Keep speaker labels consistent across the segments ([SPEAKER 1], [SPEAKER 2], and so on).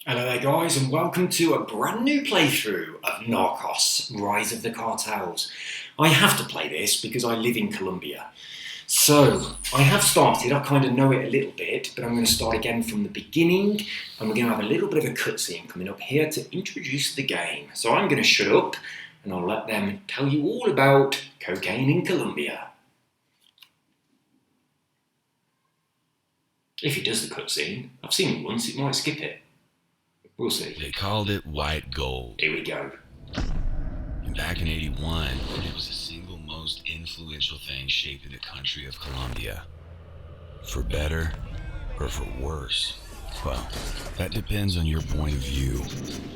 [SPEAKER 1] Hello there guys and welcome to a brand new playthrough of Narcos, Rise of the Cartels. I have to play this because I live in Colombia. So, I have started, I kind of know it a little bit, but I'm going to start again from the beginning and we're going to have a little bit of a cutscene coming up here to introduce the game. So I'm going to shut up and I'll let them tell you all about cocaine in Colombia. If it does the cutscene, I've seen it once, it might skip it. We'll see.
[SPEAKER 2] They called it white gold.
[SPEAKER 1] Here we go.
[SPEAKER 2] And back in '81, it was the single most influential thing shaping the country of Colombia. For better or for worse? Well, that depends on your point of view.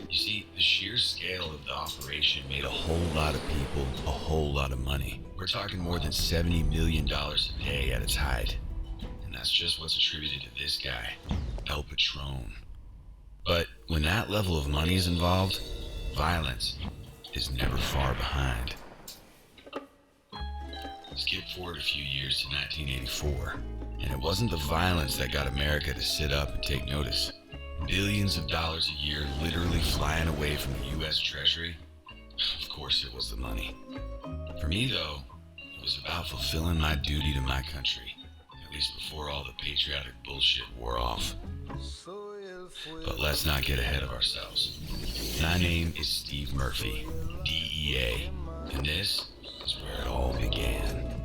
[SPEAKER 2] You see, the sheer scale of the operation made a whole lot of people a whole lot of money. We're talking more than $70 million a day at its height. And that's just what's attributed to this guy, El Patron. But when that level of money is involved, violence is never far behind. Skip forward a few years to 1984, and it wasn't the violence that got America to sit up and take notice. Billions of dollars a year literally flying away from the US Treasury. Of course it was the money. For me though, it was about fulfilling my duty to my country, at least before all the patriotic bullshit wore off. But let's not get ahead of ourselves. My name is Steve Murphy, DEA, and this is where it all began.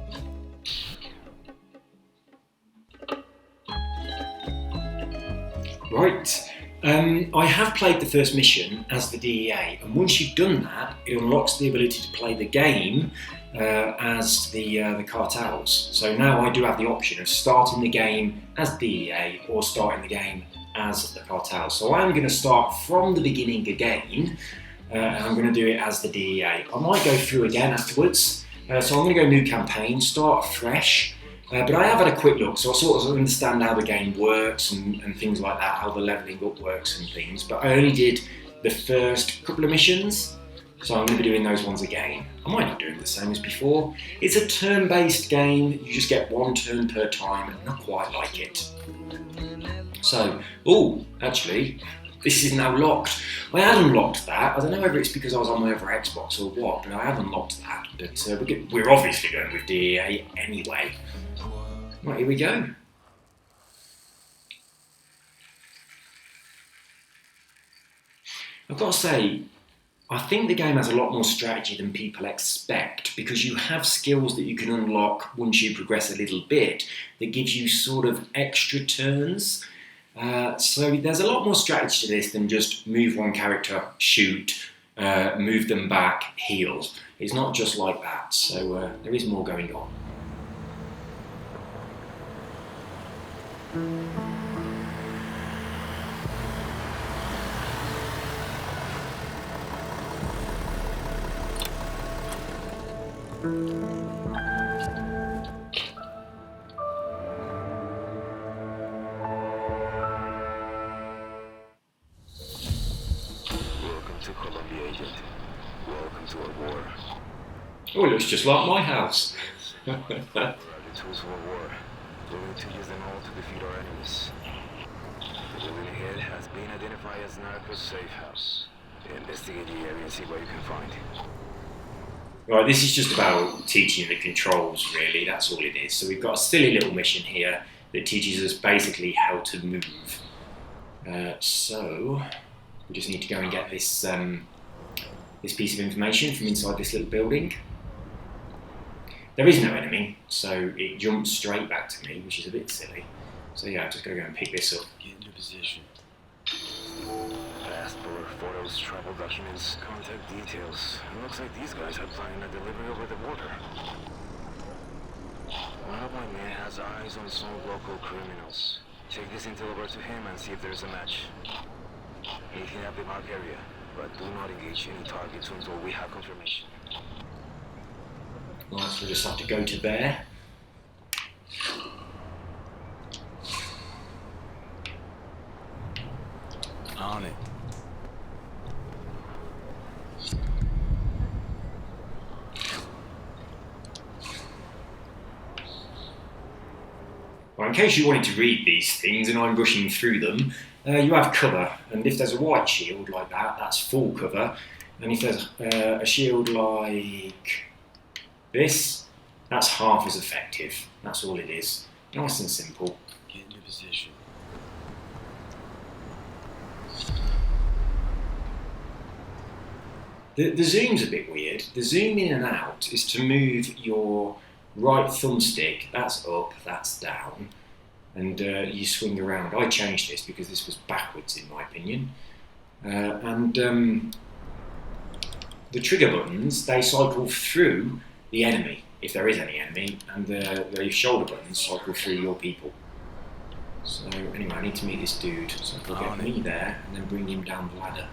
[SPEAKER 1] Right, I have played the first mission as the DEA, and once you've done that, it unlocks the ability to play the game as the Cartels. So now I do have the option of starting the game as DEA or starting the game as the Cartels. So I'm going to start from the beginning again, and I'm going to do it as the DEA. I might go through again afterwards, so I'm going to go new campaign, start fresh. But I have had a quick look, so I sort of understand how the game works and things like that, how the levelling up works and things. But I only did the first couple of missions, so I'm going to be doing those ones again. I might not do it the same as before. It's a turn-based game, you just get one turn per time, and not quite like it. So, actually, this is now locked. I had unlocked that. I don't know whether it's because I was on my other Xbox or what, but I have unlocked that. But we're obviously going with DEA anyway. Right, here we go. I've got to say, I think the game has a lot more strategy than people expect because you have skills that you can unlock once you progress a little bit that gives you sort of extra turns. So there's a lot more strategy to this than just move one character, shoot, move them back, heal. It's not just like that, so there is more going on.
[SPEAKER 3] Welcome to Colombia, agent. Welcome to our war.
[SPEAKER 1] Oh, it looks just like my house.
[SPEAKER 3] Where are the tools for war? We need to use them all to defeat our enemies. The building ahead has been identified as Narcos safe house. Investigate the area and see what you can find.
[SPEAKER 1] Right, this is just about teaching the controls, really. That's all it is. So we've got a silly little mission here that teaches us basically how to move. So we just need to go and get this this piece of information from inside this little building. There is no enemy, so it jumps straight back to me, which is a bit silly. So yeah, I've just got to go and pick this up.
[SPEAKER 2] Get into position.
[SPEAKER 3] Passport, photos, travel documents, contact details. It looks like these guys are planning a delivery over the border. One of my men has eyes on some local criminals. Take this intel over to him and see if there's a match. Anything up the mark area, but do not engage any targets until we have confirmation.
[SPEAKER 1] Right, so we just have to go to there.
[SPEAKER 2] On it.
[SPEAKER 1] Well, in case you wanted to read these things and I'm rushing through them, you have cover, and if there's a white shield like that, that's full cover, and if there's a shield like this, that's half as effective. That's all it is. Nice and simple.
[SPEAKER 2] Get into position.
[SPEAKER 1] The zoom's a bit weird. The zoom in and out is to move your right thumbstick, that's up, that's down, and you swing around. I changed this because this was backwards in my opinion. The trigger buttons, they cycle through the enemy, if there is any enemy, and the shoulder buttons cycle through your people. So anyway, I need to meet this dude, so I'll get me there and then bring him down the ladder.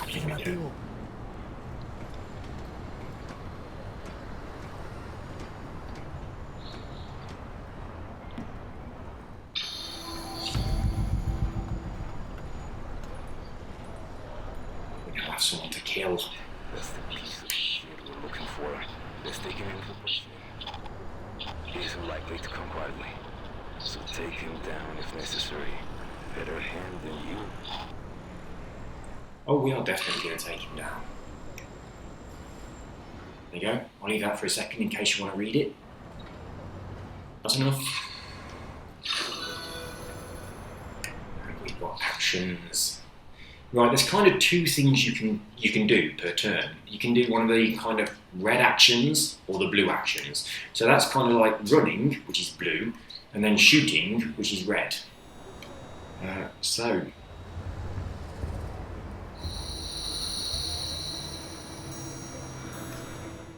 [SPEAKER 1] Here we go. We now have someone to kill.
[SPEAKER 3] That's the piece of shit we're looking for. Let's take him into the bush. He isn't likely to come quietly. So take him down if necessary. Better him than you.
[SPEAKER 1] Oh, we are definitely going to take him down. There you go. I'll leave that for a second in case you want to read it. That's enough. And we've got actions. Right, there's kind of two things you can do per turn. You can do one of the kind of red actions or the blue actions. So that's kind of like running, which is blue, and then shooting, which is red.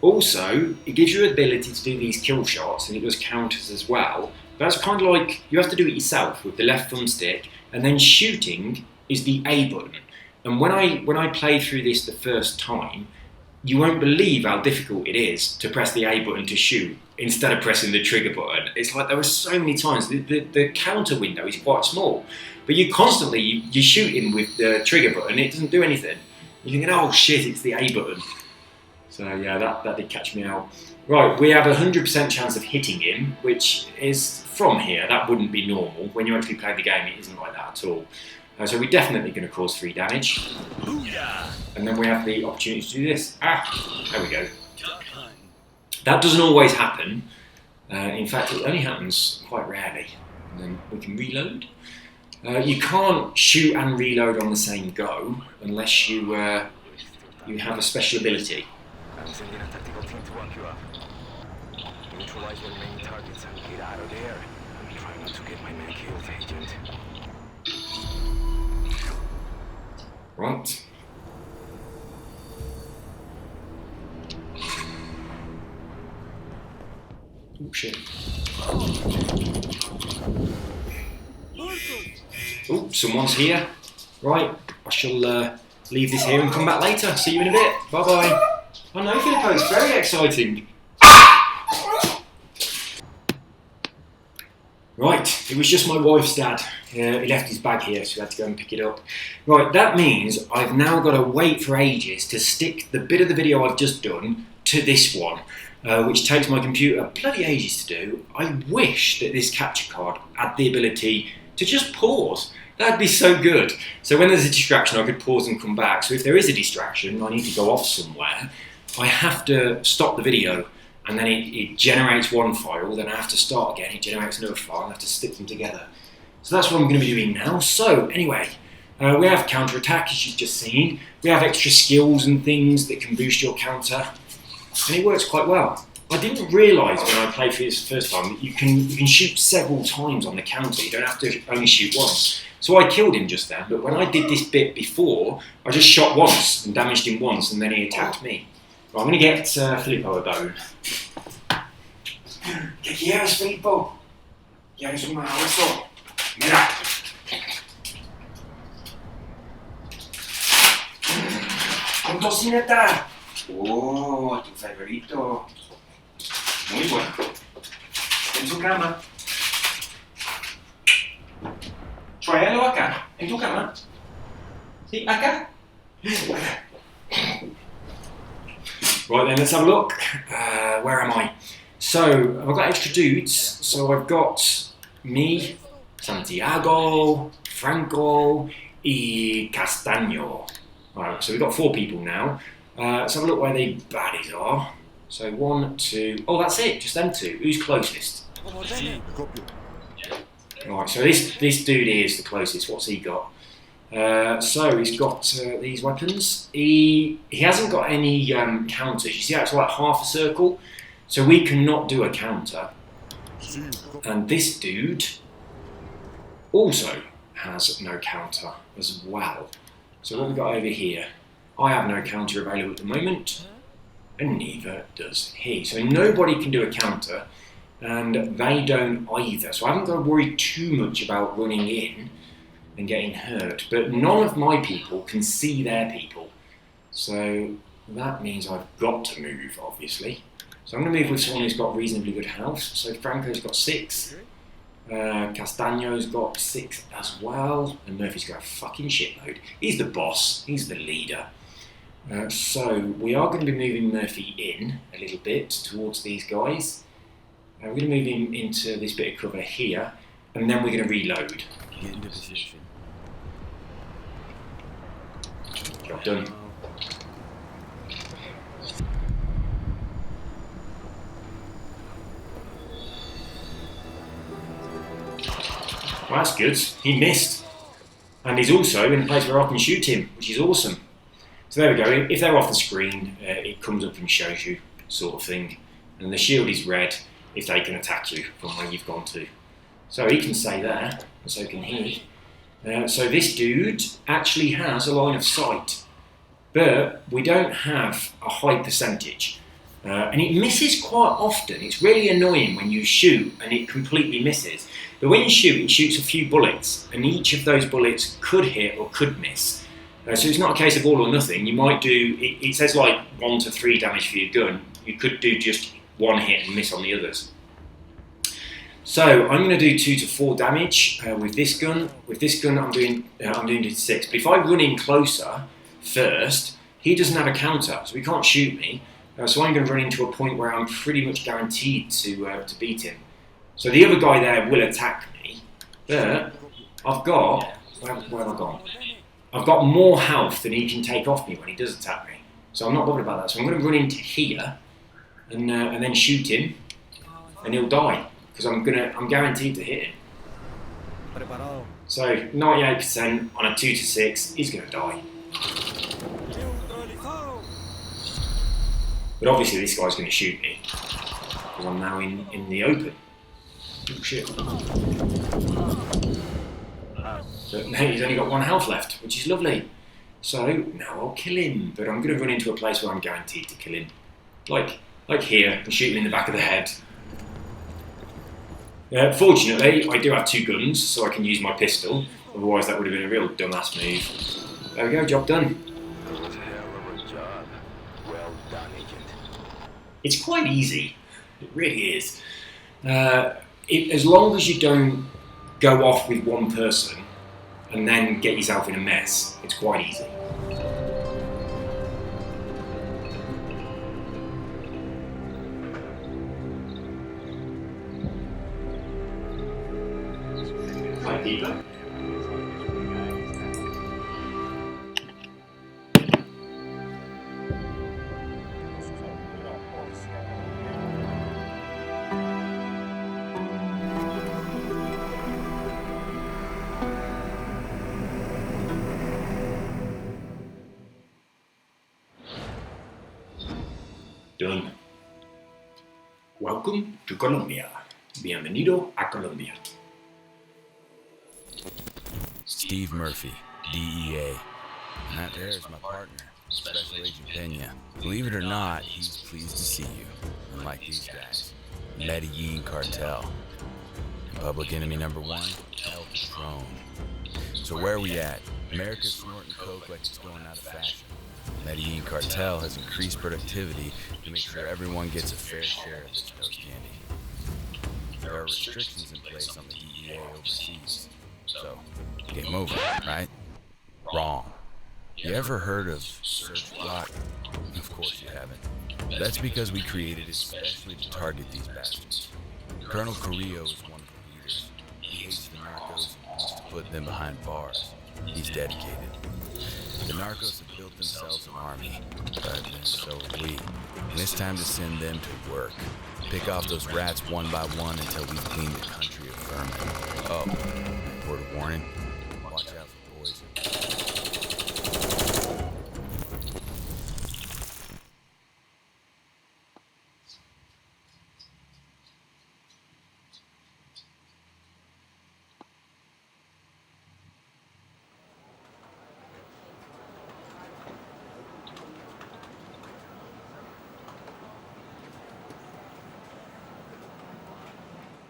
[SPEAKER 1] Also, it gives you the ability to do these kill shots, and it does counters as well. But that's kind of like, you have to do it yourself with the left thumbstick, and then shooting is the A button. And when I played through this the first time, you won't believe how difficult it is to press the A button to shoot instead of pressing the trigger button. It's like there were so many times, the counter window is quite small, but you're shooting with the trigger button, it doesn't do anything. You're thinking, oh shit, it's the A button. So yeah, that did catch me out. Right, we have a 100% chance of hitting him, which is from here, that wouldn't be normal. When you actually play the game, it isn't like that at all. So we're definitely going to cause 3 damage.
[SPEAKER 2] Booyah!
[SPEAKER 1] And then we have the opportunity to do this. There we go. That doesn't always happen. In fact, it only happens quite rarely. And then we can reload. You can't shoot and reload on the same go unless you have a special ability.
[SPEAKER 3] I'm sending a tactical team to walk you up. Neutralize your main targets and get out of there. I'm trying not to get my man killed, Agent.
[SPEAKER 1] Right. Oh shit. Oh, someone's here. Right, I shall leave this here and come back later. See you in a bit. Bye bye. I know, Filippo, it's very exciting. Right, it was just my wife's dad. He left his bag here, so we had to go and pick it up. Right, that means I've now got to wait for ages to stick the bit of the video I've just done to this one, which takes my computer bloody ages to do. I wish that this capture card had the ability to just pause. That'd be so good. So when there's a distraction, I could pause and come back. So if there is a distraction, I need to go off somewhere, I have to stop the video, and then it generates one file, then I have to start again, it generates another file, and I have to stick them together. So that's what I'm going to be doing now. So anyway, we have counter-attack, as you've just seen. We have extra skills and things that can boost your counter, and it works quite well. I didn't realise when I played through this the first time that you can shoot several times on the counter, you don't have to only shoot once. So I killed him just then, but when I did this bit before, I just shot once and damaged him once, and then he attacked me. Well, I'm going to get Filippo a bone. ¿Qué quieres, Filippo? ¿Quieres un abrazo? Mira. Con tocineta. Oh, tu favorito. Muy bueno. En su cama. Tráelo acá, en tu cama. Sí, acá. Right then, let's have a look. Where am I? So I've got extra dudes. So I've got me, Santiago, Franco, y Castaño. Alright, so we've got 4 people now. Let's have a look where the baddies are. So 1, 2. Oh, that's it. Just them 2. Who's closest? Alright, so this dude here is the closest. What's he got? So he's got these weapons. He hasn't got any counters. You see how it's like half a circle? So we cannot do a counter. And this dude also has no counter as well. So what we've got over here, I have no counter available at the moment, and neither does he. So nobody can do a counter, and they don't either. So I haven't got to worry too much about running in and getting hurt. But none of my people can see their people. So that means I've got to move, obviously. So I'm going to move with someone who's got reasonably good health. So Franco's got 6. Castaño's got 6 as well. And Murphy's got a fucking shitload. He's the boss. He's the leader. So we are going to be moving Murphy in a little bit towards these guys. We're going to move him into this bit of cover here. And then we're going to reload.
[SPEAKER 2] Get into position.
[SPEAKER 1] Job done. Well, that's good. He missed. And he's also in a place where I can shoot him, which is awesome. So there we go. If they're off the screen, it comes up and shows you, sort of thing. And the shield is red if they can attack you from where you've gone to. So he can stay there, and so can he. So this dude actually has a line of sight. But we don't have a high percentage. And it misses quite often. It's really annoying when you shoot and it completely misses. But when you shoot, it shoots a few bullets, and each of those bullets could hit or could miss. So it's not a case of all or nothing. You might do, it says like 1 to 3 damage for your gun. You could do just 1 hit and miss on the others. So I'm going to do 2 to 4 damage with this gun. With this gun, I'm doing 6. But if I run in closer first, he doesn't have a counter, so he can't shoot me. So I'm going to run into a point where I'm pretty much guaranteed to beat him. So the other guy there will attack me, but I've got, where have I gone? I've got more health than he can take off me when he does attack me. So I'm not bothered about that. So I'm going to run into here and then shoot him, and he'll die because I'm guaranteed to hit him. So 98% on a 2 to 6, he's going to die. But obviously this guy's going to shoot me because I'm now in the open. Oh shit. But now he's only got 1 health left, which is lovely. So now I'll kill him, but I'm going to run into a place where I'm guaranteed to kill him. Like here, and shoot him in the back of the head. Fortunately, I do have 2 guns, so I can use my pistol. Otherwise that would have been a real dumbass move. There we go, job done.
[SPEAKER 3] That was a hell of a job. Well done, Agent.
[SPEAKER 1] It's quite easy. It really is. As long as you don't go off with one person and then get yourself in a mess, it's quite easy. Hi, Peter. Done. Welcome to Colombia. Bienvenido a Colombia.
[SPEAKER 2] Steve Murphy, DEA. And that there is my partner, Special Agent Pena. Believe it or not, he's pleased to see you. Unlike these guys, Medellin Cartel. And public enemy number 1, El Patron. So where are we at? America's snorting coke like it's going out of fashion. Medellin Cartel has increased productivity to make sure everyone gets a fair share of this dope candy. There are restrictions in place on the DEA overseas. So, game over, right? Wrong. You ever heard of Search Block? Of course you haven't. That's because we created it especially to target these bastards. Colonel Carrillo is one of the leaders. He hates the Narcos and wants to put them behind bars. He's dedicated. The Narcos have built themselves an army, but then so have we. And it's time to send them to work. Pick off those rats one by one until we've cleaned the country of vermin. Oh, word of warning, watch out for poison.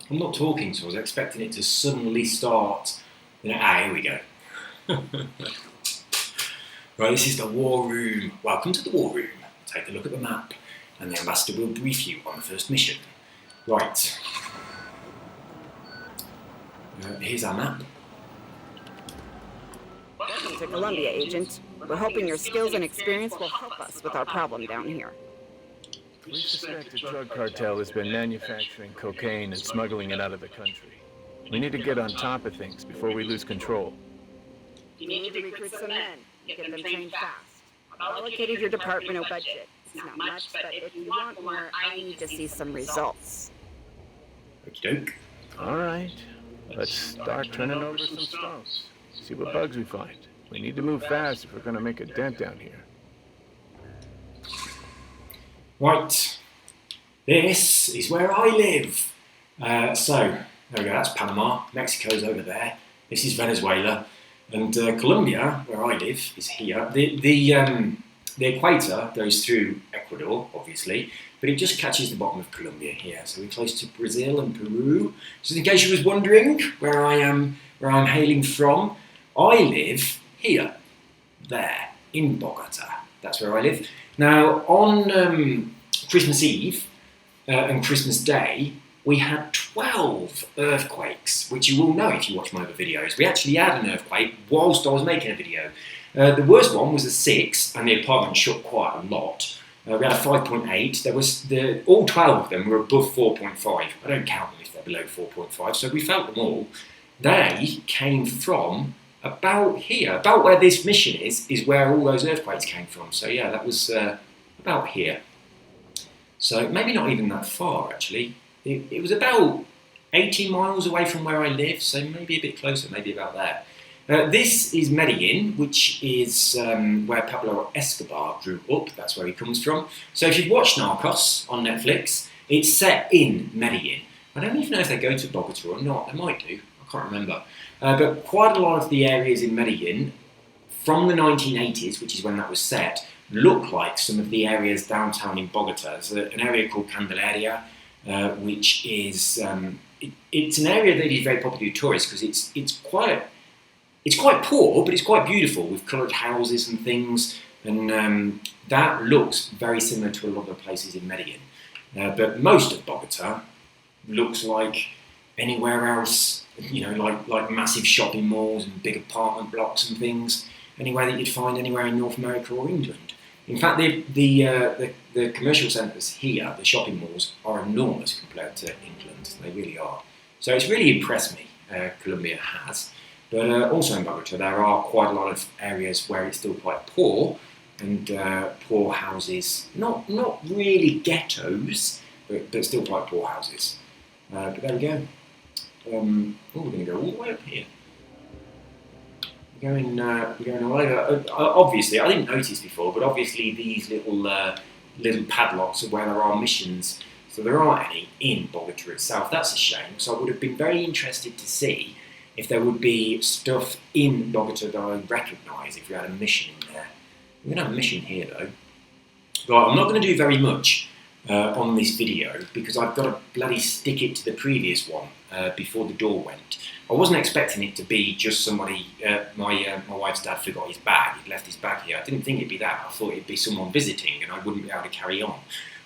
[SPEAKER 1] I'm not talking, so I was expecting it to suddenly start. Here we go. Right, this is the war room. Welcome to the war room. Take a look at the map, and the ambassador will brief you on the first mission. Right. Here's our map.
[SPEAKER 4] Welcome to Colombia, Agent. We're hoping your skills and experience will help us with our problem down here.
[SPEAKER 5] We suspect a drug cartel has been manufacturing cocaine and smuggling it out of the country. We need to get on top of things before we lose control.
[SPEAKER 4] You need to recruit some men, get them trained fast. I've allocated your department a budget. It's not much, but if you want more, I need to see some results.
[SPEAKER 1] Okie doke.
[SPEAKER 5] All right, let's start turning over some stones. See what bugs we find. We need to move fast if we're going to make a dent down here.
[SPEAKER 1] Right, this is where I live. So, there we go, that's Panama, Mexico's over there, this is Venezuela, and Colombia, where I live, is here. The equator goes through Ecuador, obviously, but it just catches the bottom of Colombia here, so we're close to Brazil and Peru. Just in case you was wondering where I'm hailing from, I live here, there, in Bogota. That's where I live. Now, on Christmas Eve and Christmas Day, we had 12 earthquakes, which you will know if you watch my other videos. We actually had an earthquake whilst I was making a video. The worst one was a 6, and the apartment shook quite a lot. We had a 5.8. All 12 of them were above 4.5. I don't count them if they're below 4.5, so we felt them all. They came from about here, about where this mission is where all those earthquakes came from. So yeah, that was about here. So maybe not even that far actually. It was about 80 miles away from where I live, so maybe a bit closer, maybe about there. This is Medellin, which is where Pablo Escobar grew up. That's where he comes from. So if you've watched Narcos on Netflix, it's set in Medellin. I don't even know if they go to Bogota or not. They might do. I can't remember. But quite a lot of the areas in Medellin from the 1980s, which is when that was set, look like some of the areas downtown in Bogota. There's an area called Candelaria, which is it's an area that is very popular with tourists because it's quite poor, but it's quite beautiful with coloured houses and things, and that looks very similar to a lot of the places in Medellin. But most of Bogota looks like anywhere else. You know, like massive shopping malls and big apartment blocks and things, anywhere that you'd find anywhere in North America or England. In fact, the commercial centres here, the shopping malls, are enormous compared to England. They really are. So it's really impressed me, Colombia has. But also in Bogota, there are quite a lot of areas where it's still quite poor, and poor houses, not really ghettos, but still quite poor houses. But there we go. We're going to go all the way up here. We're going all over. Obviously, I didn't notice before, but obviously these little padlocks are where there are missions. So there aren't any in Bogota itself. That's a shame. So I would have been very interested to see if there would be stuff in Bogota that I recognise if we had a mission in there. We're going to have a mission here though. Right, I'm not going to do very much on this video because I've got to bloody stick it to the previous one before the door went. I wasn't expecting it to be just somebody, my wife's dad forgot his bag, he'd left his bag here. I didn't think it'd be that, I thought it'd be someone visiting and I wouldn't be able to carry on.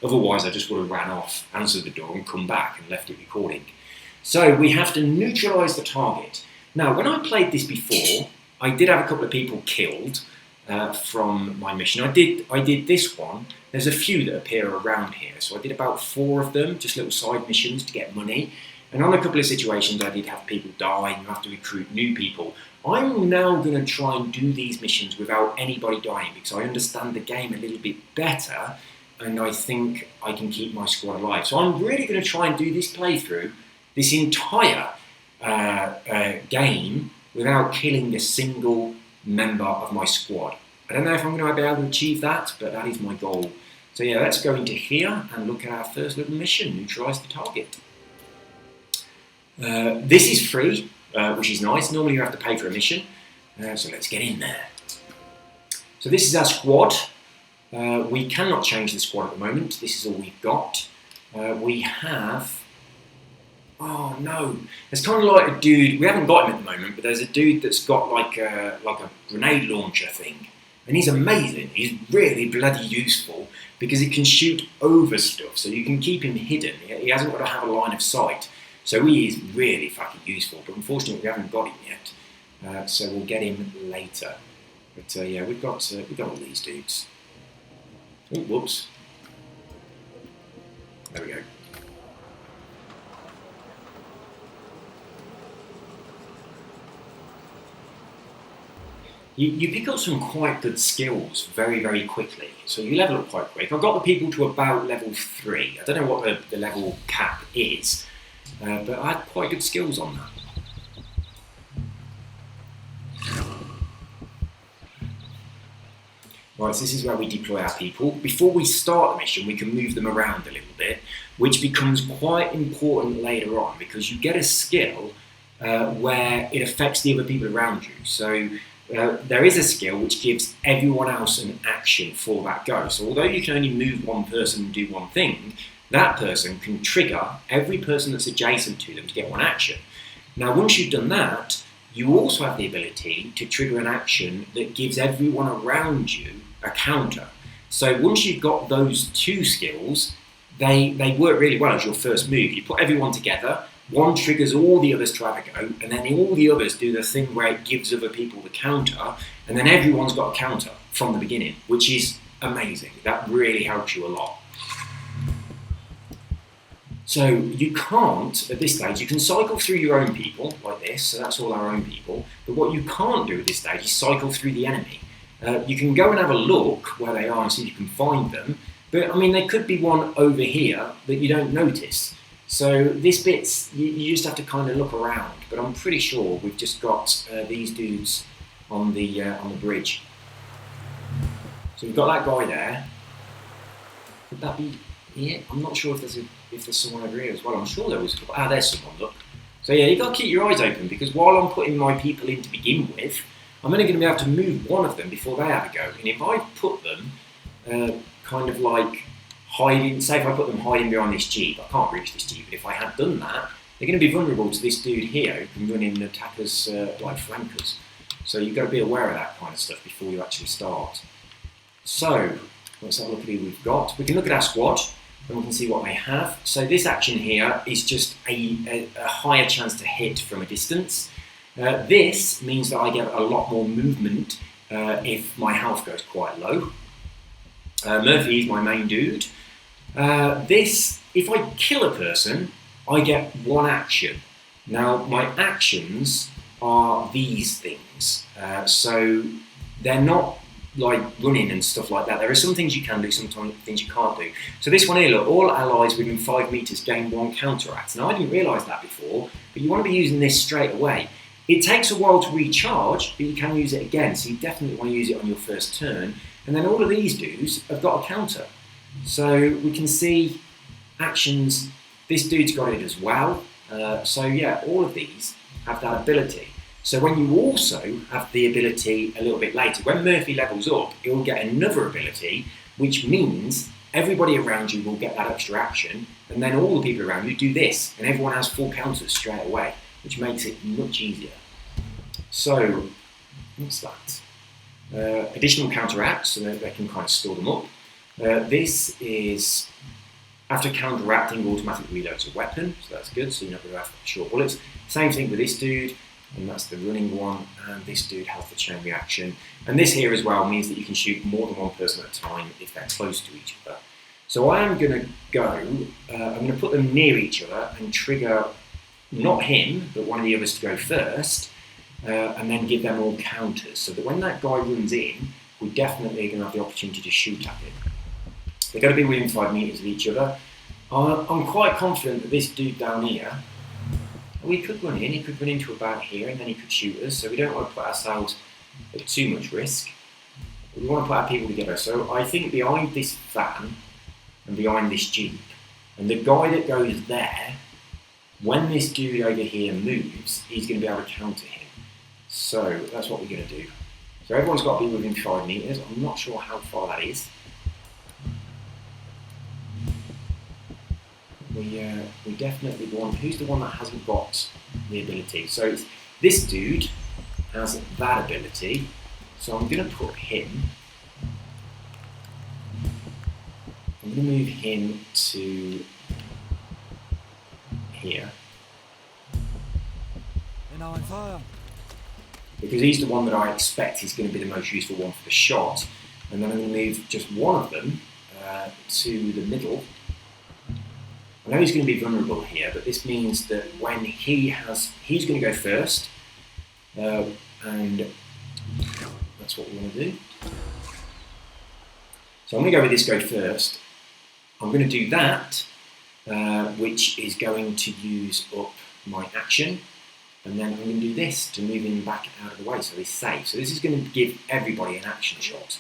[SPEAKER 1] Otherwise I just would have ran off, answered the door and come back and left it recording. So we have to neutralise the target. Now when I played this before, I did have a couple of people killed, from my mission. I did this one. There's a few that appear around here, so I did about 4 of them, just little side missions to get money. And on a couple of situations, I did have people die, and you have to recruit new people. I'm now going to try and do these missions without anybody dying because I understand the game a little bit better, and I think I can keep my squad alive. So I'm really going to try and do this playthrough, this entire game, without killing a single member of my squad. I don't know if I'm going to be able to achieve that, but that is my goal. So yeah, let's go into here and look at our first little mission, neutralise the target. This is free, which is nice. Normally you have to pay for a mission, so let's get in there. So this is our squad. We cannot change the squad at the moment. This is all we've got. We have... Oh no, there's kind of like a dude, we haven't got him at the moment, but there's a dude that's got like a grenade launcher thing. And he's amazing, he's really bloody useful because he can shoot over stuff, so you can keep him hidden. He hasn't got to have a line of sight. So he is really fucking useful, but unfortunately we haven't got him yet. So we'll get him later. But yeah, we've got all these dudes. Oh, whoops. There we go. You pick up some quite good skills very, very quickly. So you level up quite quick. I've got the people to about level 3. I don't know what the level cap is, but I had quite good skills on that. Right, so this is where we deploy our people. Before we start the mission, we can move them around a little bit, which becomes quite important later on because you get a skill where it affects the other people around you. So there is a skill which gives everyone else an action for that go. So although you can only move one person and do one thing, that person can trigger every person that's adjacent to them to get one action. Now once you've done that, you also have the ability to trigger an action that gives everyone around you a counter. So once you've got those 2 skills, they work really well as your first move. You put everyone together, one triggers all the others to have a go, and then all the others do the thing where it gives other people the counter, and then everyone's got a counter from the beginning, which is amazing. That really helps you a lot. So you can't, at this stage, you can cycle through your own people like this, so that's all our own people, but what you can't do at this stage is cycle through the enemy. You can go and have a look where they are and see if you can find them, but I mean there could be one over here that you don't notice. So this bit's, you just have to kind of look around, but I'm pretty sure we've just got these dudes on the bridge. So we've got that guy there. Could that be it? I'm not sure if there's someone over here as well. I'm sure there was. Ah, there's someone. Look. So yeah, you've got to keep your eyes open because while I'm putting my people in to begin with, I'm only going to be able to move one of them before they have a go. And if I put them kind of like hiding, say if I put them hiding behind this jeep, I can't reach this jeep, but if I had done that, they're going to be vulnerable to this dude here who can run in and attack us like flankers. So you've got to be aware of that kind of stuff before you actually start. So, let's have a look at who we've got. We can look at our squad and we can see what they have. So this action here is just a higher chance to hit from a distance. This means that I get a lot more movement if my health goes quite low. Murphy is my main dude. This, if I kill a person, I get 1 action. Now, my actions are these things. So they're not like running and stuff like that. There are some things you can do, some things you can't do. So this one here, look, all allies within 5 meters gain 1 counteract. Now, I didn't realise that before, but you want to be using this straight away. It takes a while to recharge, but you can use it again, so you definitely want to use it on your first turn. And then all of these dudes have got a counter. So we can see actions, this dude's got it as well. So yeah, all of these have that ability. So when you also have the ability a little bit later, when Murphy levels up, it will get another ability, which means everybody around you will get that extra action, and then all the people around you do this, and everyone has 4 counters straight away, which makes it much easier. So, what's that? Additional counteracts, so they can kind of store them up. This is, after counteracting, automatically reloads a weapon, so that's good, so you're not going to have short bullets. Same thing with this dude. and that's the running one, and this dude has the chain reaction. And this here as well means that you can shoot more than one person at a time if they're close to each other. So I am going to go, I'm going to put them near each other and trigger not him, but one of the others to go first, and then give them all counters, so that when that guy runs in, we're definitely going to have the opportunity to shoot at him. They're going to be within 5 meters of each other. I'm quite confident that this dude down here, he could run in, he could run into about here, and then he could shoot us, so we don't want to put ourselves at too much risk. We want to put our people together. So I think behind this van and behind this jeep, and the guy that goes there, when this dude over here moves, he's going to be able to counter him. So that's what we're going to do. So everyone's got to be within 5 meters. I'm not sure how far that is. We definitely want, who's the one that hasn't got the ability? So this dude has that ability, so I'm going to put him, I'm going to move him to here, because he's the one that I expect is going to be the most useful one for the shot, and then I'm going to move just one of them to the middle. I know he's going to be vulnerable here, but this means that when he's going to go first, and that's what we want to do. So I'm going to go with this go first. I'm going to do that, which is going to use up my action, and then I'm going to do this to move him back out of the way so he's safe. So this is going to give everybody an action shot.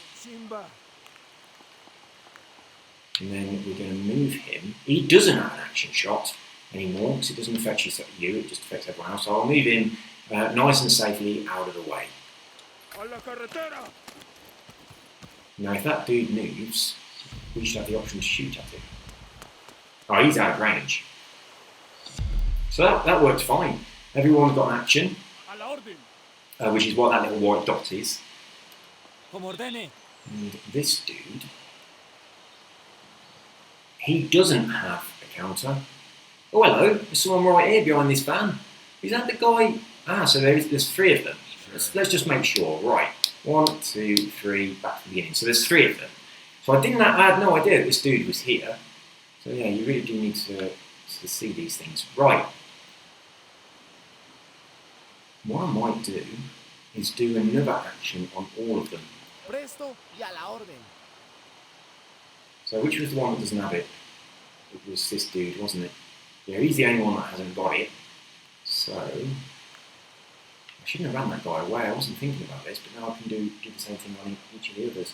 [SPEAKER 1] And then we're going to move him. He doesn't have an action shot anymore because it doesn't affect you, it just affects everyone else. So I'll move him nice and safely out of the way. Now if that dude moves, we should have the option to shoot at him. Oh, he's out of range. So that worked fine. Everyone's got an action, which is what that little white dot is. And this dude, he doesn't have a counter. Oh, hello, there's someone right here behind this van. Is that the guy? Ah, so there's 3 of them. Let's just make sure. Right, 1, 2, 3, back to the beginning. So there's 3 of them. So I had no idea that this dude was here. So yeah, you really do need to see these things. Right. What I might do is do another action on all of them. So which was the one that doesn't have it? It was this dude, wasn't it? Yeah, he's the only one that hasn't got it. So I shouldn't have ran that guy away. I wasn't thinking about this, but now I can do the same thing on each of the others.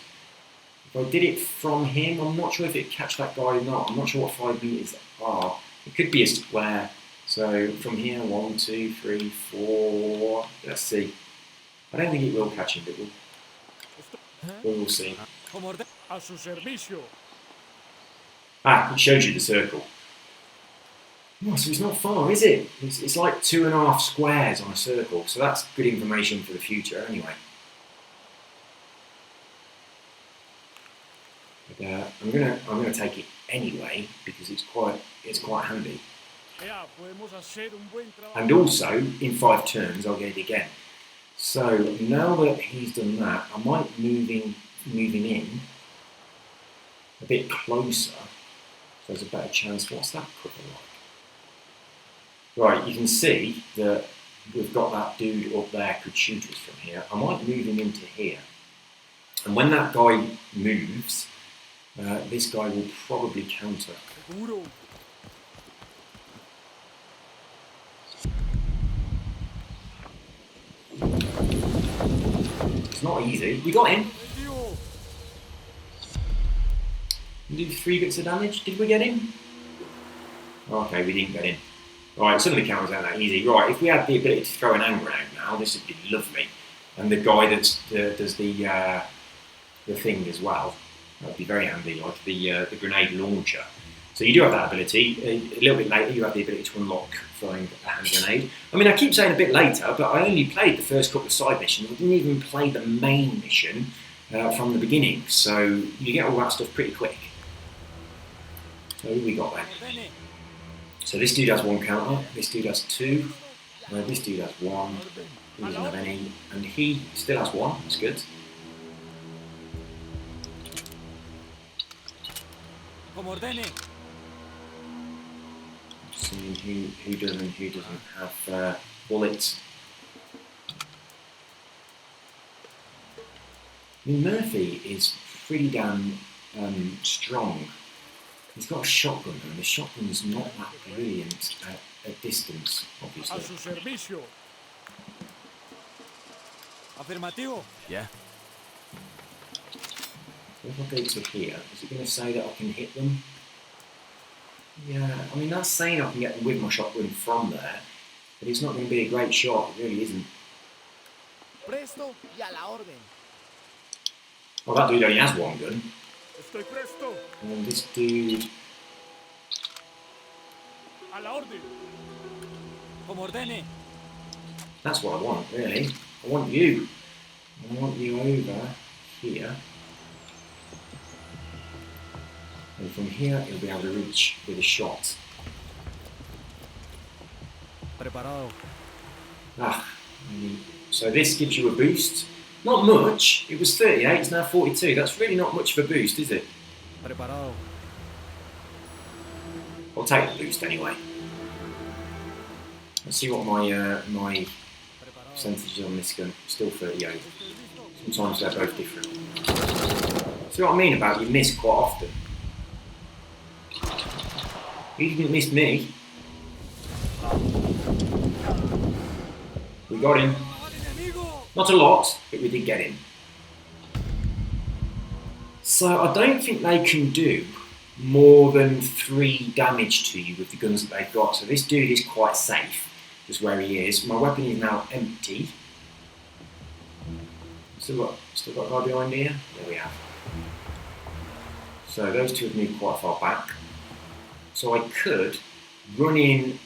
[SPEAKER 1] If I did it from him, I'm not sure if it'd catch that guy or not. I'm not sure what 5 meters are. It could be a square. So from here, 1, 2, 3, 4. Let's see. I don't think it will catch him, but we'll see. Ah, it shows you the circle. Oh, so it's not far, is it? It's like 2.5 squares on a circle, so that's good information for the future anyway. But I'm gonna take it anyway because it's quite handy. And also, in 5 turns, I'll get it again. So now that he's done that, I might move him in a bit closer. So there's a better chance. What's that cover like? Right, you can see that we've got that dude up there could shoot us from here. I might move him into here. And when that guy moves, this guy will probably counter. It's not easy. We got him. We did 3 bits of damage. Did we get him? Okay, we didn't get him. Right, some of the counters aren't that easy. Right, if we had the ability to throw an hand grenade now, this would be lovely. And the guy that does the thing as well, that would be very handy, like the grenade launcher. So you do have that ability. A little bit later, you have the ability to unlock throwing a hand grenade. I mean, I keep saying a bit later, but I only played the first couple of side missions. I didn't even play the main mission from the beginning. So you get all that stuff pretty quick. So who we got then? So this dude has 1 counter, this dude has 2. This dude has one, he doesn't have any, and he still has one, that's good. Seeing who does and who doesn't have bullets. I mean, Murphy is pretty damn strong. He's got a shotgun, and the shotgun's not that brilliant at distance, obviously.
[SPEAKER 6] A su servicio. Afirmativo.
[SPEAKER 2] Yeah.
[SPEAKER 1] If I go to here, is it going to say that I can hit them? Yeah, I mean, that's saying I can get them with my shotgun from there, but it's not going to be a great shot, it really isn't.
[SPEAKER 6] Presto y a la orden.
[SPEAKER 1] Well, that dude only has one gun.
[SPEAKER 6] Estoy presto.
[SPEAKER 1] And this dude...
[SPEAKER 6] A la orden. Como ordene.
[SPEAKER 1] That's what I want, really. I want you. I want you over here. And from here, he'll be able to reach with a shot.
[SPEAKER 6] Preparado.
[SPEAKER 1] So this gives you a boost. Not much. It was 38, it's now 42. That's really not much of a boost, is it?
[SPEAKER 6] Preparado.
[SPEAKER 1] I'll take the boost anyway. Let's see what my percentage is on this gun. Still 38. Sometimes they're both different. See what I mean about you miss quite often? He didn't miss me. We got him. Not a lot, but we did get him. So I don't think they can do more than 3 damage to you with the guns that they've got. So this dude is quite safe, just where he is. My weapon is now empty. Still got a guy behind here. There we have. So those two have moved quite far back. So I could run in.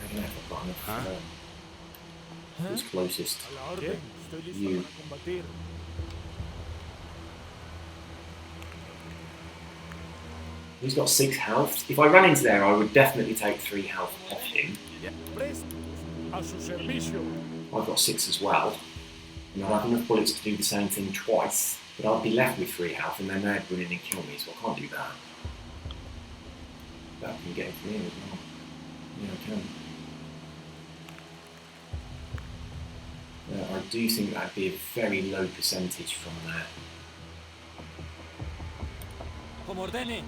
[SPEAKER 1] I don't know if I've got enough. Who's closest?
[SPEAKER 6] A la orden. Estoy listo
[SPEAKER 1] You.
[SPEAKER 6] para combatir.
[SPEAKER 1] He's got 6 health. If I ran into there, I would definitely take 3 health off him.
[SPEAKER 6] Presto. A su servicio.
[SPEAKER 1] I've got 6 as well. And I'd have enough bullets to do the same thing twice, but I'd be left with 3 health, and then they'd run in and kill me, so I can't do that. But I can get into here as well. Yeah, I can. I do think that'd be a very low percentage from there.
[SPEAKER 6] Como ordene.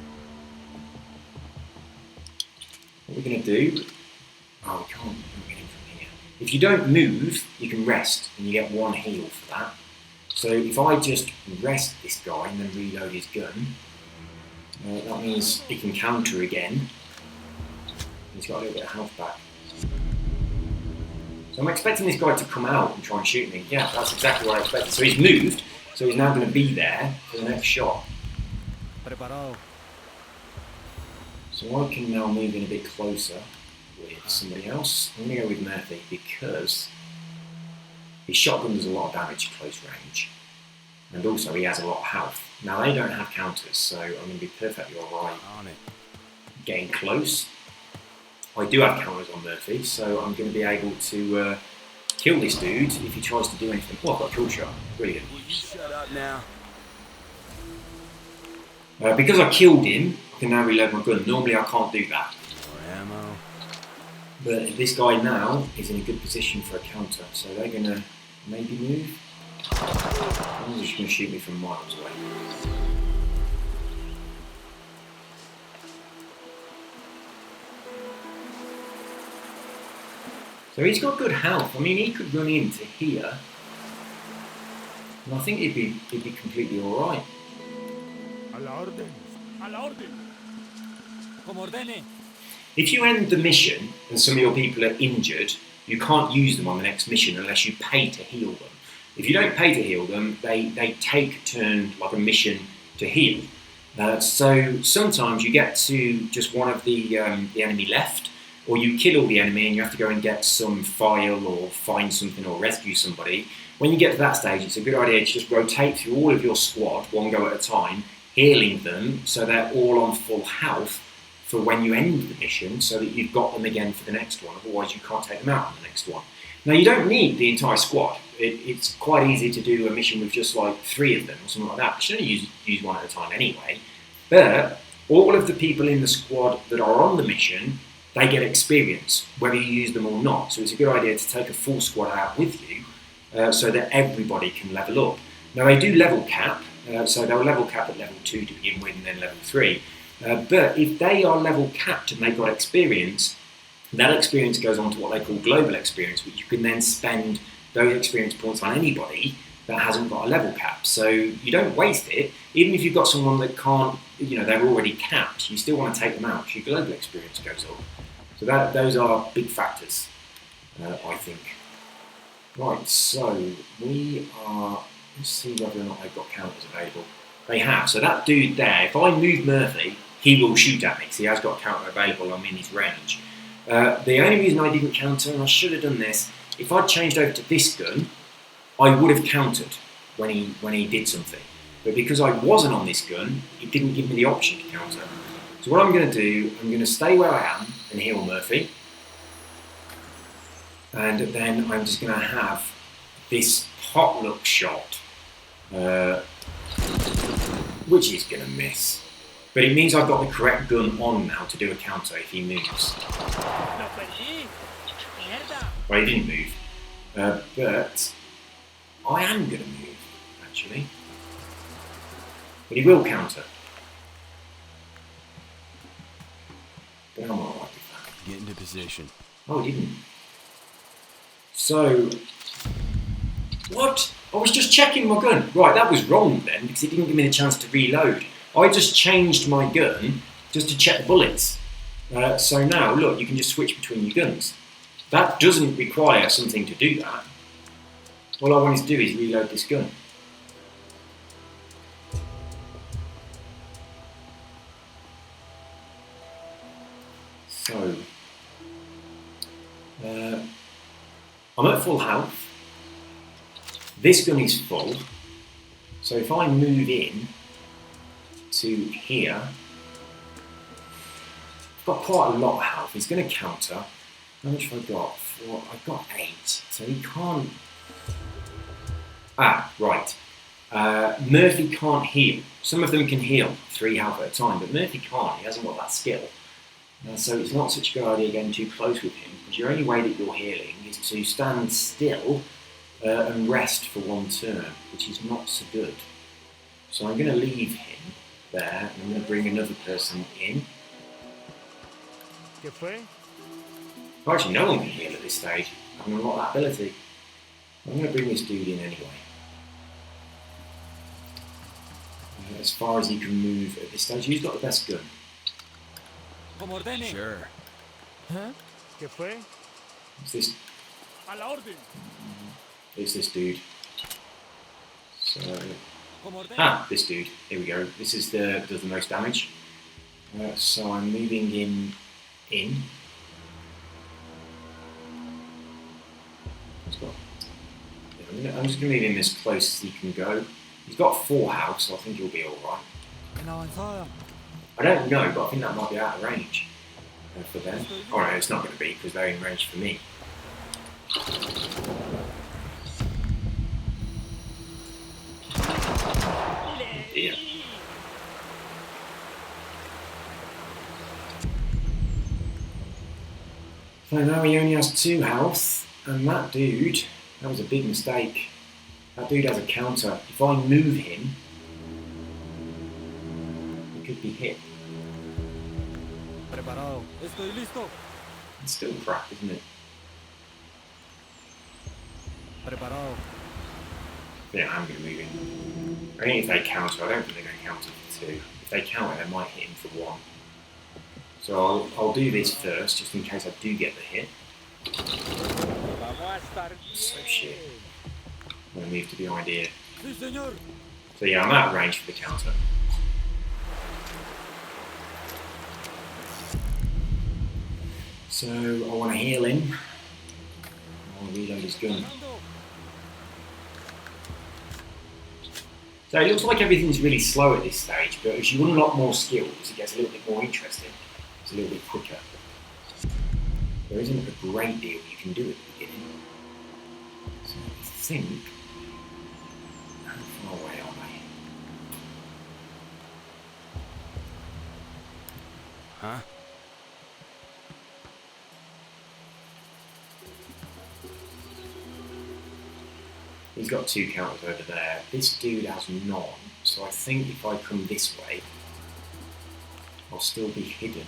[SPEAKER 1] What we're going to do... Oh, we can't get in from here. If you don't move, you can rest, and you get 1 heal for that. So if I just rest this guy and then reload his gun, that means he can counter again. He's got a little bit of health back. So I'm expecting this guy to come out and try and shoot me. Yeah, that's exactly what I expected. So he's moved, so he's now going to be there for the next shot.
[SPEAKER 6] Preparado.
[SPEAKER 1] So I can now move in a bit closer with somebody else. I'm going to go with Murphy because his shotgun does a lot of damage at close range. And also he has a lot of health. Now they don't have counters, so I'm going to be perfectly alright
[SPEAKER 2] On it.
[SPEAKER 1] getting close. I do have counters on Murphy, so I'm going to be able to kill this dude if he tries to do anything. Oh, I've got a kill shot. Brilliant.
[SPEAKER 2] Will you shut up now?
[SPEAKER 1] Because I killed him, I can now reload my gun. Normally I can't do that.
[SPEAKER 2] More ammo.
[SPEAKER 1] But this guy now is in a good position for a counter, so they're going to maybe move. They're just going to shoot me from miles away. So he's got good health. I mean, he could run into here, and I think he'd be completely all right.
[SPEAKER 6] A la orden. A la orden. Como ordene.
[SPEAKER 1] If you end the mission and some of your people are injured, you can't use them on the next mission unless you pay to heal them. If you don't pay to heal them, they take turn like a mission to heal. So sometimes you get to just one of the enemy left, or you kill all the enemy and you have to go and get some file or find something or rescue somebody. When you get to that stage, it's a good idea to just rotate through all of your squad, one go at a time, healing them so they're all on full health for when you end the mission so that you've got them again for the next one, otherwise you can't take them out on the next one. Now you don't need the entire squad. It's quite easy to do a mission with just like 3 of them or something like that. You should only use one at a time anyway. But all of the people in the squad that are on the mission, they get experience, whether you use them or not. So it's a good idea to take a full squad out with you so that everybody can level up. Now they do level cap, so they'll level cap at level 2 to begin with and then level 3. But if they are level capped and they've got experience, that experience goes on to what they call global experience, which you can then spend those experience points on anybody that hasn't got a level cap. So you don't waste it. Even if you've got someone that can't, they're already capped, you still want to take them out because your global experience goes up. So those are big factors, I think. Right, so we are, let's see whether or not they've got counters available. They have, so that dude there, if I move Murphy, he will shoot at me because he has got a counter available, I'm in his range. The only reason I didn't counter, and I should have done this, if I'd changed over to this gun, I would have countered when he did something. But because I wasn't on this gun, it didn't give me the option to counter. So what I'm going to do, I'm going to stay where I am and heal Murphy. And then I'm just going to have this potluck shot, which is going to miss. But it means I've got the correct gun on now to do a counter if he moves. Well, he didn't move. But I am going to move, actually. But he will counter. But I'm alright with that.
[SPEAKER 2] Get into position.
[SPEAKER 1] Oh, he didn't. So, what? I was just checking my gun. Right, that was wrong then, because it didn't give me the chance to reload. I just changed my gun just to check the bullets. So now, look, you can just switch between your guns. That doesn't require something to do that. All I wanted to do is reload this gun. So, I'm at full health. This gun is full. So if I move in to here, I've got quite a lot of health. He's going to counter. How much have I got? 4. I've got 8. So he can't. Ah, right. Murphy can't heal. Some of them can heal 3 health at a time, but Murphy can't. He hasn't got that skill. So it's not such a good idea getting too close with him, because your only way that you're healing is to stand still and rest for 1 turn, which is not so good. So I'm going to leave him there, and I'm going to bring another person in. Actually, no one can heal at this stage. I haven't got that ability. I'm going to bring this dude in anyway. As far as he can move at this stage, who's got the best gun?
[SPEAKER 2] Sure.
[SPEAKER 6] Huh? ¿Qué fue?
[SPEAKER 1] It's this.
[SPEAKER 6] A la orden.
[SPEAKER 1] It's this dude. So. This dude. Here we go. This is does the most damage. So I'm moving him in. I'm just going to move him as close as he can go. He's got 4 health, so I think he'll be alright. I don't know, but I think that might be out of range for them. Oh no, it's not going to be, because they're in range for me. Oh dear. So now he only has 2 health, and that dude, that was a big mistake. That dude has a counter. If I move him, he could be hit.
[SPEAKER 6] Preparado. Estoy listo.
[SPEAKER 1] It's still crap, isn't it?
[SPEAKER 6] Preparado.
[SPEAKER 1] Yeah, I'm going to move him. I think if they counter, I don't think they're going to counter for 2. If they counter, they might hit him for 1. So I'll do this first, just in case I do get the hit. So shit. I'm going to move to the idea. So yeah, I'm out of range for the counter. So I want to heal him. I want to reload his gun. So it looks like everything's really slow at this stage, but as you unlock more skills, it gets a little bit more interesting. It's a little bit quicker. There isn't a great deal you can do at the beginning. So I think... How far away are they?
[SPEAKER 2] Huh?
[SPEAKER 1] He's got 2 counters over there. This dude has none, so I think if I come this way, I'll still be hidden.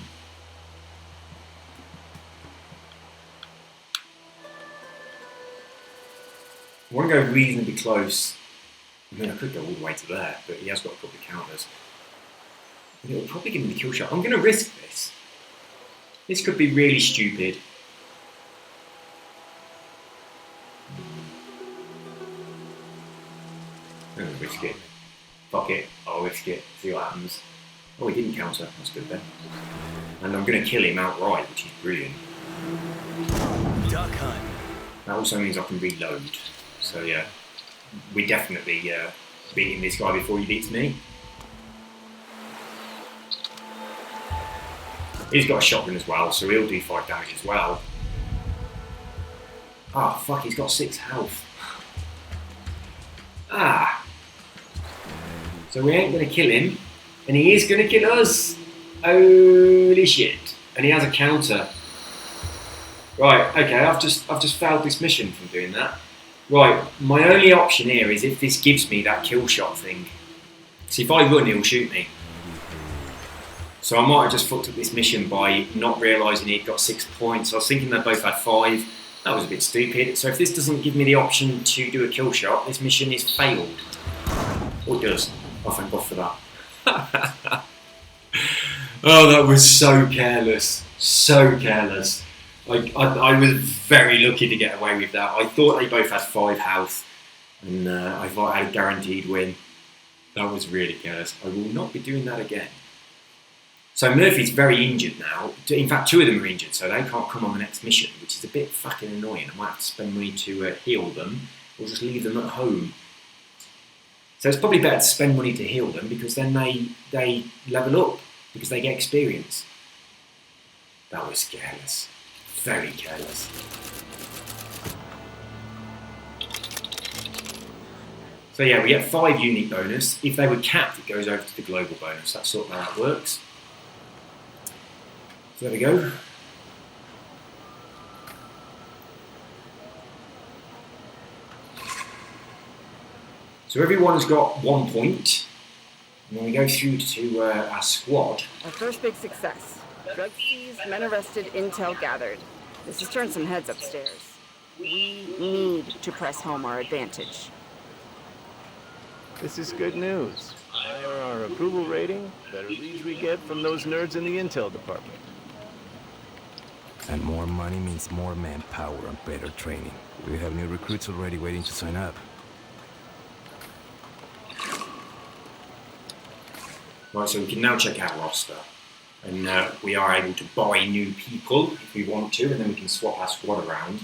[SPEAKER 1] I want to go reasonably close. I mean, I could go all the way to there, but he has got a couple of counters. But it'll probably give me the kill shot. I'm going to risk this. This could be really stupid. I'm going to risk it. Fuck it. I'll risk it. See what happens. Oh, he didn't counter. That's good then. And I'm going to kill him outright, which is brilliant.
[SPEAKER 2] Duck hunt.
[SPEAKER 1] That also means I can reload. So yeah, we definitely beating this guy before he beats me. He's got a shotgun as well, so he'll do 5 damage as well. Ah, fuck, he's got 6 health. Ah. So we ain't going to kill him, and he is going to kill us. Holy shit. And he has a counter. Right, okay, I've just failed this mission from doing that. Right, my only option here is if this gives me that kill shot thing. So if I run, he'll shoot me. So I might have just fucked up this mission by not realising it got 6 points. I was thinking they both had 5. That was a bit stupid. So if this doesn't give me the option to do a kill shot, this mission is failed. Oh, it does. Oh, thank God for that. Oh, that was so careless. So careless. I was very lucky to get away with that. I thought they both had 5 health, and I thought I had a guaranteed win. That was really careless. I will not be doing that again. So Murphy's very injured now. In fact, 2 of them are injured, so they can't come on the next mission, which is a bit fucking annoying. I might have to spend money to heal them, or just leave them at home. So it's probably better to spend money to heal them, because then they level up, because they get experience. That was careless. Very careless. So yeah, we get 5 unique bonus. If they were capped, it goes over to the global bonus. That's sort of how that works. So there we go. So everyone has got 1 point. And then we go through to our squad.
[SPEAKER 4] Our first big success. Drug seized, men arrested, intel gathered. This has turned some heads upstairs. We need to press home our advantage.
[SPEAKER 5] This is good news. Higher our approval rating, better leads we get from those nerds in the intel department.
[SPEAKER 3] And more money means more manpower and better training. We have new recruits already waiting to sign up.
[SPEAKER 1] Right, so we can now check our roster. And we are able to buy new people if we want to, and then we can swap our squad around.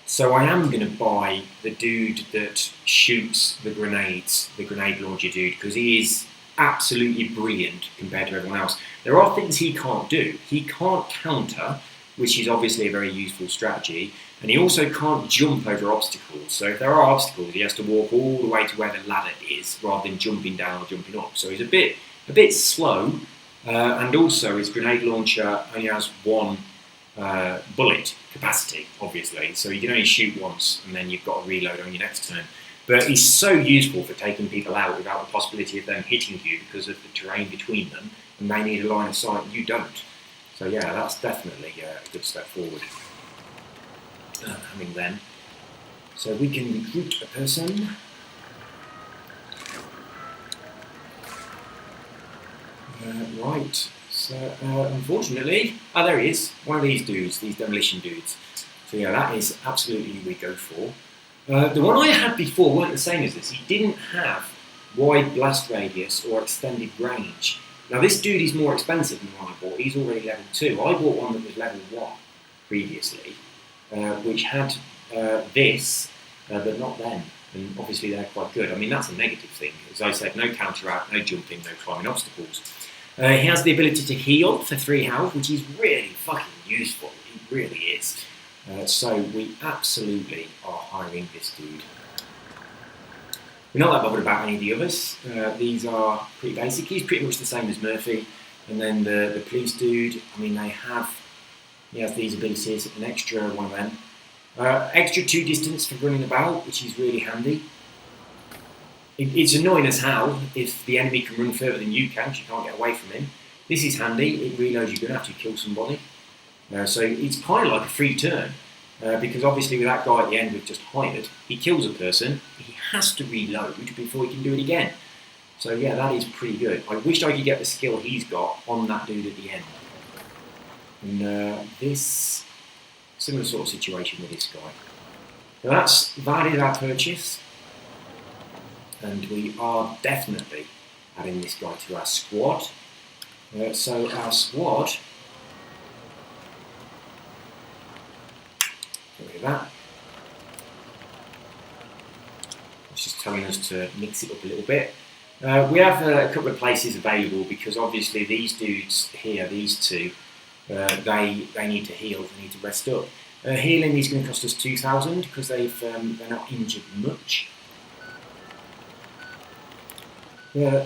[SPEAKER 1] So I am going to buy the dude that shoots the grenades, the grenade launcher dude, because he is absolutely brilliant compared to everyone else. There are things he can't do. He can't counter, which is obviously a very useful strategy, and he also can't jump over obstacles. So if there are obstacles, he has to walk all the way to where the ladder is, rather than jumping down or jumping up. So he's a bit slow. And also his grenade launcher only has 1 bullet capacity, obviously, so you can only shoot once and then you've got to reload on your next turn. But he's so useful for taking people out without the possibility of them hitting you because of the terrain between them, and they need a line of sight and you don't. So yeah, that's definitely a good step forward. Having them. So we can recruit a person. Right, so unfortunately, there he is, one of these dudes, these demolition dudes. So yeah, that is absolutely who we go for. The one I had before weren't the same as this. He didn't have wide blast radius or extended range. Now this dude is more expensive than the one I bought. He's already level 2. I bought one that was level 1 previously, which had this, but not them. And obviously they're quite good. I mean, that's a negative thing. As I said, no counter out, no jumping, no climbing obstacles. He has the ability to heal for 3 health, which is really fucking useful. It really is. So we absolutely are hiring this dude. We're not that bothered about any of the others. These are pretty basic. He's pretty much the same as Murphy. And then the police dude, I mean, he has these abilities, an extra one of them. Extra 2 distance for running about, which is really handy. It's annoying as hell if the enemy can run further than you can, you can't get away from him. This is handy, it reloads your gun after you kill somebody. So it's kind of like a free turn, because obviously with that guy at the end we've just hired, he kills a person, he has to reload before he can do it again. So yeah, that is pretty good. I wish I could get the skill he's got on that dude at the end. And this, similar sort of situation with this guy. Now that is our purchase. And we are definitely adding this guy to our squad. So our squad, look at that. It's just telling us to mix it up a little bit. We have a couple of places available because obviously these dudes here, these two, they need to heal, they need to rest up. Healing is going to cost us 2,000 because they're not injured much. Yeah,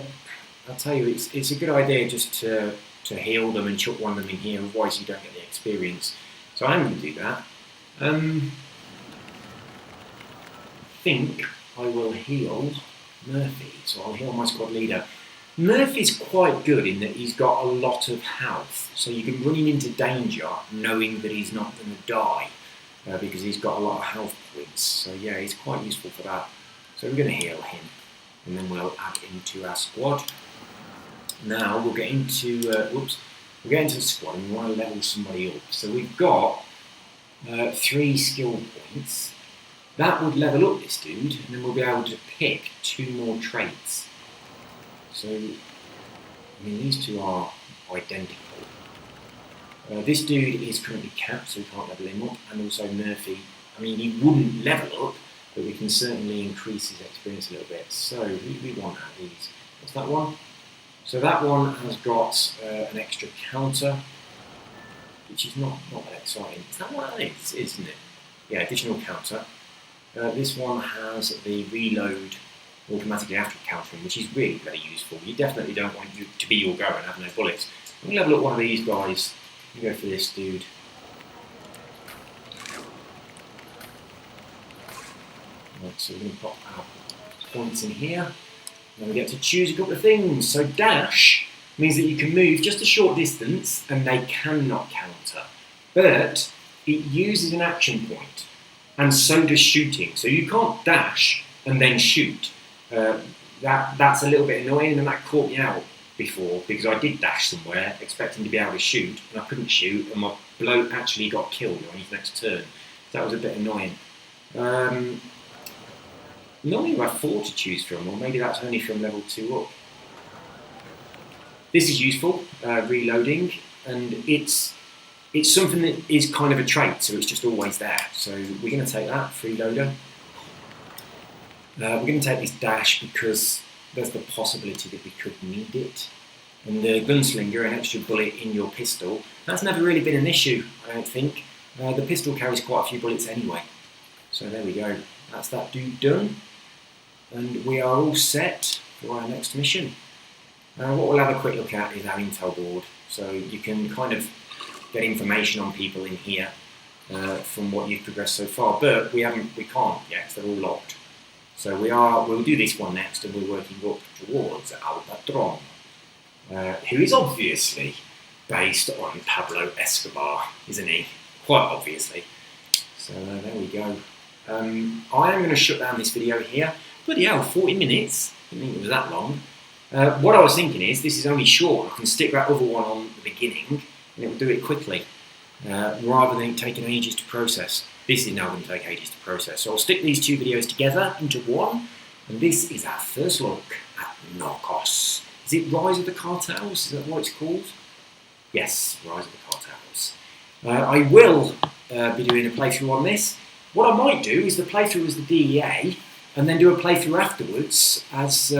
[SPEAKER 1] I'll tell you, it's a good idea just to heal them and chuck one of them in here, otherwise you don't get the experience. So I'm going to do that. I think I will heal Murphy, so I'll heal my squad leader. Murphy's quite good in that he's got a lot of health, so you can run him into danger knowing that he's not going to die, because he's got a lot of health points. So yeah, he's quite useful for that. So we're going to heal him. And then we'll add him to our squad. Now we'll get into the squad and we want to level somebody up. So we've got 3 skill points. That would level up this dude, and then we'll be able to pick 2 more traits. So, I mean, these 2 are identical. This dude is currently capped, so we can't level him up, and also Murphy. I mean, he wouldn't level up, but we can certainly increase his experience a little bit. So we want out of these. What's that one? So that one has got an extra counter, which is not that exciting. Is that what that is, isn't it? Yeah, additional counter. This one has the reload automatically after countering, which is really very useful. You definitely don't want you to be your go and have no bullets. I'm going to level up one of these guys. I'm going to go for this dude. So we're going to pop our points in here. Now we get to choose a couple of things. So dash means that you can move just a short distance and they cannot counter. But it uses an action point, and so does shooting. So you can't dash and then shoot. That's a little bit annoying, and that caught me out before because I did dash somewhere expecting to be able to shoot and I couldn't shoot, and my bloke actually got killed on his next turn. So that was a bit annoying. Normally you have 4 to choose from, or maybe that's only from level 2 up. This is useful, reloading, and it's something that is kind of a trait, so it's just always there. So we're going to take that, freeloader. We're going to take this dash because there's the possibility that we could need it. And the gunslinger, an extra bullet in your pistol, that's never really been an issue, I don't think. The pistol carries quite a few bullets anyway. So there we go, that's that dude done. And we are all set for our next mission. What we'll have a quick look at is our intel board. So you can kind of get information on people in here from what you've progressed so far, but we can't yet, they're all locked. So we'll do this one next, and we're working up towards our patron, who is obviously based on Pablo Escobar, isn't he? Quite obviously. So there we go. I am going to shut down this video here. Bloody hell, 40 minutes. I didn't think it was that long. What I was thinking is, this is only short. I can stick that other one on the beginning, and it will do it quickly, rather than it taking ages to process. This is now going to take ages to process. So I'll stick these 2 videos together into one, and this is our first look at Narcos. Is it Rise of the Cartels? Is that what it's called? Yes, Rise of the Cartels. I will be doing a playthrough on this. What I might do is the playthrough as the DEA, and then do a playthrough afterwards as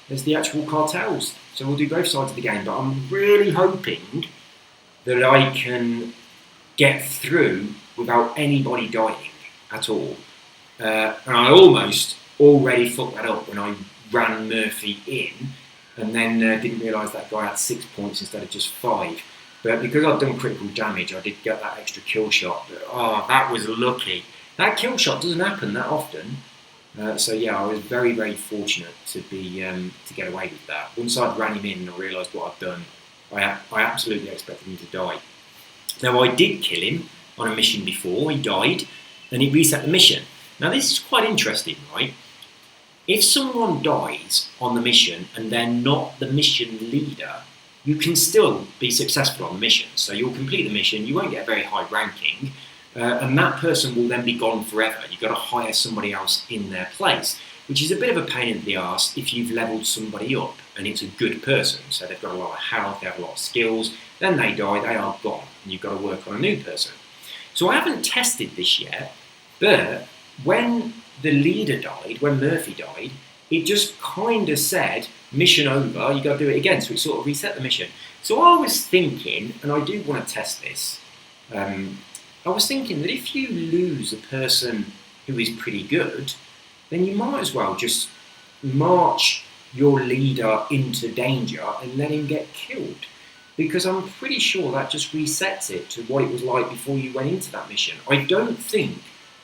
[SPEAKER 1] as the actual cartels. So we'll do both sides of the game, but I'm really hoping that I can get through without anybody dying at all. And I almost already fucked that up when I ran Murphy in and then didn't realise that guy had 6 points instead of just 5. But because I'd done critical damage, I did get that extra kill shot. But, oh, that was lucky. That kill shot doesn't happen that often. So yeah, I was very, very fortunate to be to get away with that. Once I'd ran him in and I realised what I'd done, I absolutely expected him to die. Now I did kill him on a mission before, he died, and he reset the mission. Now this is quite interesting, right? If someone dies on the mission and they're not the mission leader, you can still be successful on the mission. So you'll complete the mission, you won't get a very high ranking, and that person will then be gone forever. You've got to hire somebody else in their place, which is a bit of a pain in the arse if you've leveled somebody up and it's a good person. So they've got a lot of health, they have a lot of skills, then they die, they are gone, and you've got to work on a new person. So I haven't tested this yet, but when the leader died, when Murphy died, it just kind of said, mission over, you got to do it again. So it sort of reset the mission. So I was thinking, and I do want to test this, I was thinking that if you lose a person who is pretty good, then you might as well just march your leader into danger and let him get killed. Because I'm pretty sure that just resets it to what it was like before you went into that mission. I don't think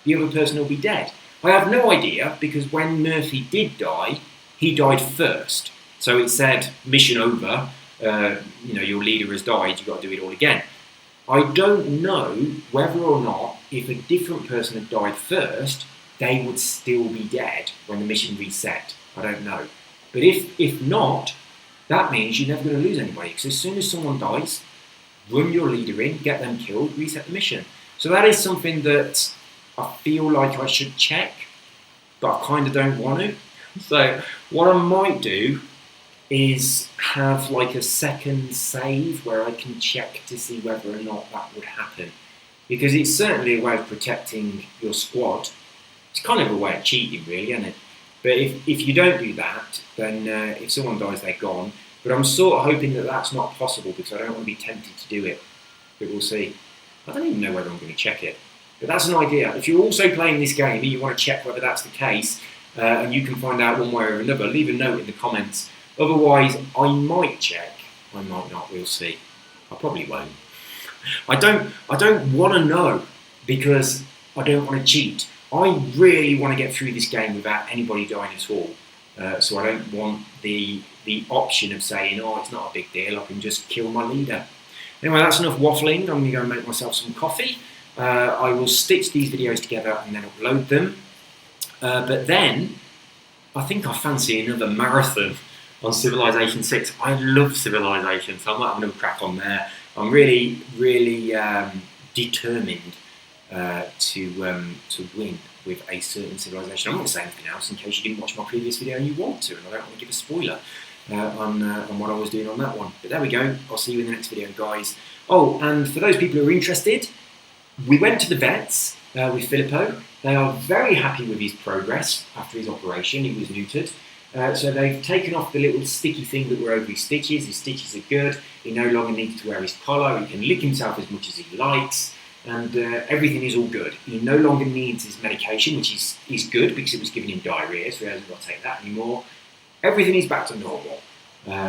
[SPEAKER 1] the other person will be dead. I have no idea, because when Murphy did die, he died first. So it said, mission over, your leader has died, you've got to do it all again. I don't know whether or not, if a different person had died first, they would still be dead when the mission reset. I don't know. But if not, that means you're never going to lose anybody, because as soon as someone dies, run your leader in, get them killed, reset the mission. So that is something that I feel like I should check, but I kind of don't want to. So what I might do is have like a second save where I can check to see whether or not that would happen. Because it's certainly a way of protecting your squad. It's kind of a way of cheating, really, isn't it? But if you don't do that, then if someone dies, they're gone. But I'm sort of hoping that that's not possible, because I don't want to be tempted to do it. But we'll see. I don't even know whether I'm going to check it. But that's an idea. If you're also playing this game and you want to check whether that's the case, and you can find out one way or another, leave a note in the comments. Otherwise, I might check, I might not, we'll see. I probably won't. I don't want to know, because I don't want to cheat. I really want to get through this game without anybody dying at all. So I don't want the option of saying, oh, it's not a big deal, I can just kill my leader. Anyway, that's enough waffling. I'm going to go and make myself some coffee. I will stitch these videos together and then upload them. But then, I think I fancy another marathon on Civilization 6. I love Civilization, so I might have another crack on there. I'm really, really determined to win with a certain civilization. I'm not going to say anything else in case you didn't watch my previous video and you want to, and I don't want to give a spoiler on what I was doing on that one. But there we go. I'll see you in the next video, guys. Oh, and for those people who are interested, we went to the vets with Filippo. They are very happy with his progress after his operation. He was neutered. So they've taken off the little sticky thing that were over his stitches. His stitches are good. He no longer needs to wear his collar. He can lick himself as much as he likes. And everything is all good. He no longer needs his medication, which is good, because it was giving him diarrhea, so he hasn't got to take that anymore. Everything is back to normal.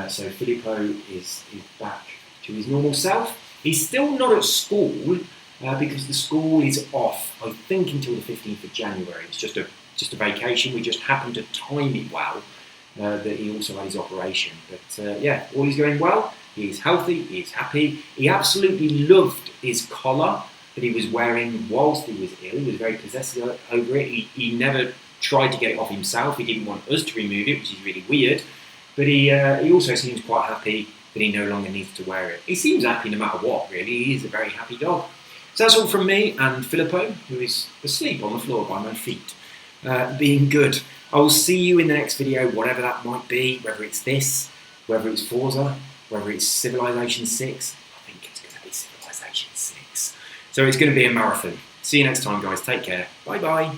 [SPEAKER 1] So Filippo is back to his normal self. He's still not at school, because the school is off, I think, until the 15th of January. It's just a vacation. We just happened to time it well, that he also had his operation. But yeah, all is going well. He is healthy, he is happy. He absolutely loved his collar that he was wearing whilst he was ill. He was very possessive over it. He never tried to get it off himself. He didn't want us to remove it, which is really weird. But he also seems quite happy that he no longer needs to wear it. He seems happy no matter what, really. He is a very happy dog. So that's all from me and Filippo, who is asleep on the floor by my feet, being good. I will see you in the next video, whatever that might be, whether it's this, whether it's Forza, whether it's Civilization 6. I think it's going to be Civilization 6. So it's going to be a marathon. See you next time, guys. Take care. Bye-bye.